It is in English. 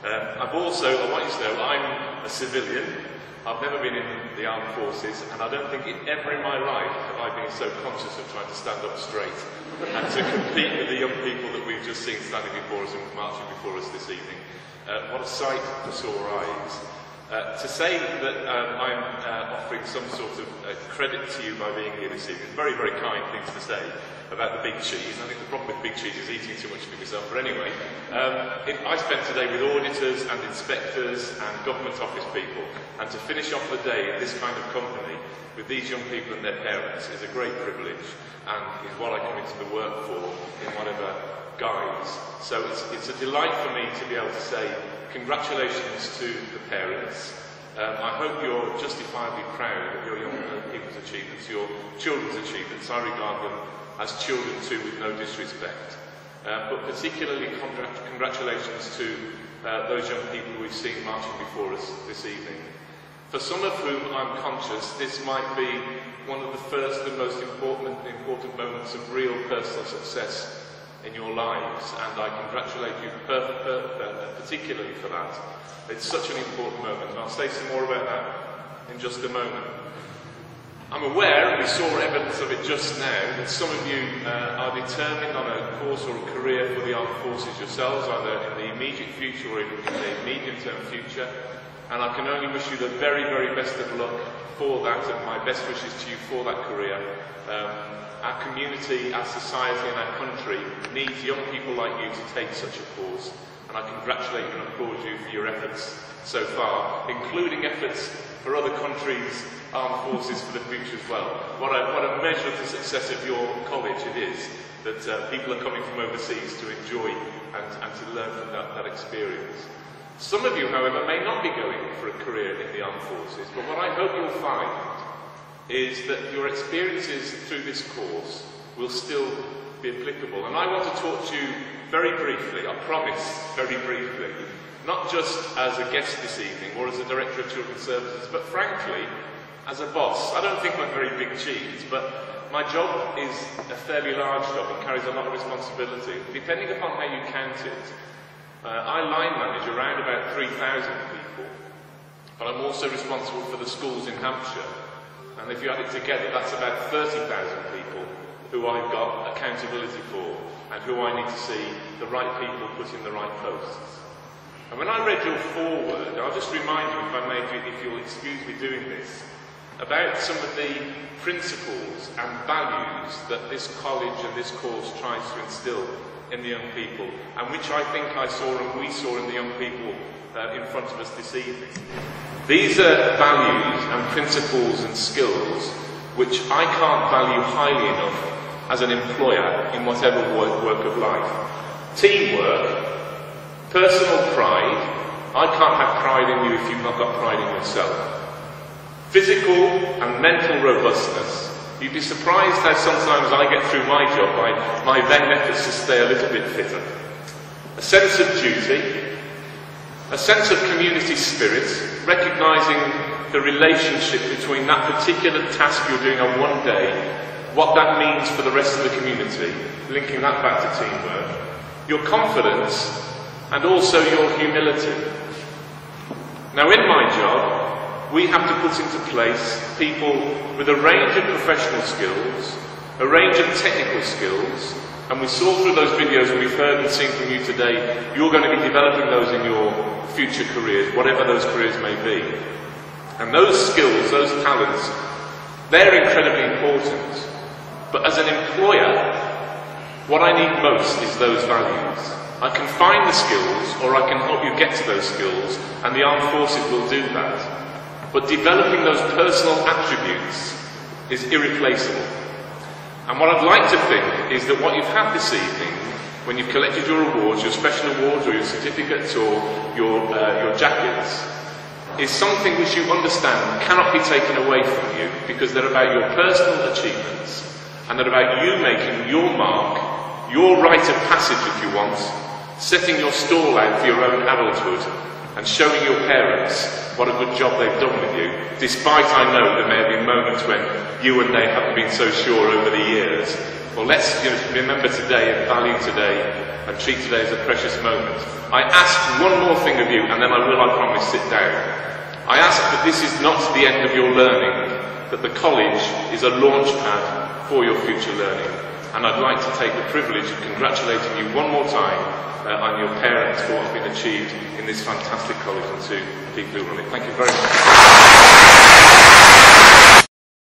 I want you to know, I'm a civilian. I've never been in the armed forces, and I don't think ever in my life have I been so conscious of trying to stand up straight and to compete with the young people that we've just seen standing before us and marching before us this evening. What a sight for sore eyes. To say that I'm offering some sort of credit to you by being here this evening is very, very kind things to say about the big cheese. I think the problem with big cheese is eating too much for myself. But anyway, I spent today with auditors and inspectors and government office people, and to finish off the day in this kind of company with these young people and their parents is a great privilege, and is what I come into the work for in whatever guise. So it's a delight for me to be able to say congratulations to the parents. I hope you're justifiably proud of your young people's achievements, your children's achievements. I regard them as children too, with no disrespect. But particularly congratulations to those young people we've seen marching before us this evening. For some of whom I'm conscious this might be one of the first and most important moments of real personal success in your lives, and I congratulate you particularly for that. It's such an important moment, and I'll say some more about that in just a moment. I'm aware, and we saw evidence of it just now, that some of you are determined on a course or a career for the armed forces yourselves, either in the immediate future or in the medium-term future, and I can only wish you the very, very best of luck for that, and my best wishes to you for that career. Our community, our society and our country needs young people like you to take such a course, and I congratulate you and applaud you for your efforts so far, including efforts for other countries' armed forces for the future as well. What a measure of the success of your college it is that people are coming from overseas to enjoy and to learn from that experience. Some of you, however, may not be going for a career in the armed forces, but what I hope you'll find is that your experiences through this course will still be applicable. And I want to talk to you very briefly, I promise, very briefly, not just as a guest this evening or as a Director of Children's Services, but frankly, as a boss. I don't think I'm very big cheese, but my job is a fairly large job and carries a lot of responsibility. Depending upon how you count it, I line manage around about 3,000 people, but I'm also responsible for the schools in Hampshire. And if you add it together, that's about 30,000 people who I've got accountability for and who I need to see the right people put in the right posts. And when I read your foreword, I'll just remind you, if I may, if you'll excuse me doing this, about some of the principles and values that this college and this course tries to instill in the young people, and which I think I saw and we saw in the young people in front of us this evening. These are values and principles and skills which I can't value highly enough as an employer in whatever work of life. Teamwork, personal pride. I can't have pride in you if you've not got pride in yourself. Physical and mental robustness. You'd be surprised how sometimes I get through my job by my vain efforts to stay a little bit fitter. A sense of duty. A sense of community spirit, recognising the relationship between that particular task you're doing on one day, what that means for the rest of the community, linking that back to teamwork, your confidence, and also your humility. Now, in my job, we have to put into place people with a range of professional skills, a range of technical skills, and we saw through those videos and we've heard and seen from you today, you're going to be developing those in your future careers, whatever those careers may be. And those skills, those talents, they're incredibly important. But as an employer, what I need most is those values. I can find the skills, or I can help you get to those skills, and the armed forces will do that. But developing those personal attributes is irreplaceable. And what I'd like to think is that what you've had this evening, when you've collected your awards, your special awards or your certificates or your jackets, is something which you understand cannot be taken away from you, because they're about your personal achievements and they're about you making your mark, your rite of passage if you want, setting your stall out for your own adulthood and showing your parents what a good job they've done with you, despite I know there may have been moments when you and they haven't been so sure over the years. Well, let's remember today and value today and treat today as a precious moment. I ask one more thing of you, and then I promise, sit down. I ask that this is not the end of your learning, that the college is a launch pad for your future learning. And I'd like to take the privilege of congratulating you one more time on your parents for what has been achieved in this fantastic college and to the people who run it. Thank you very much.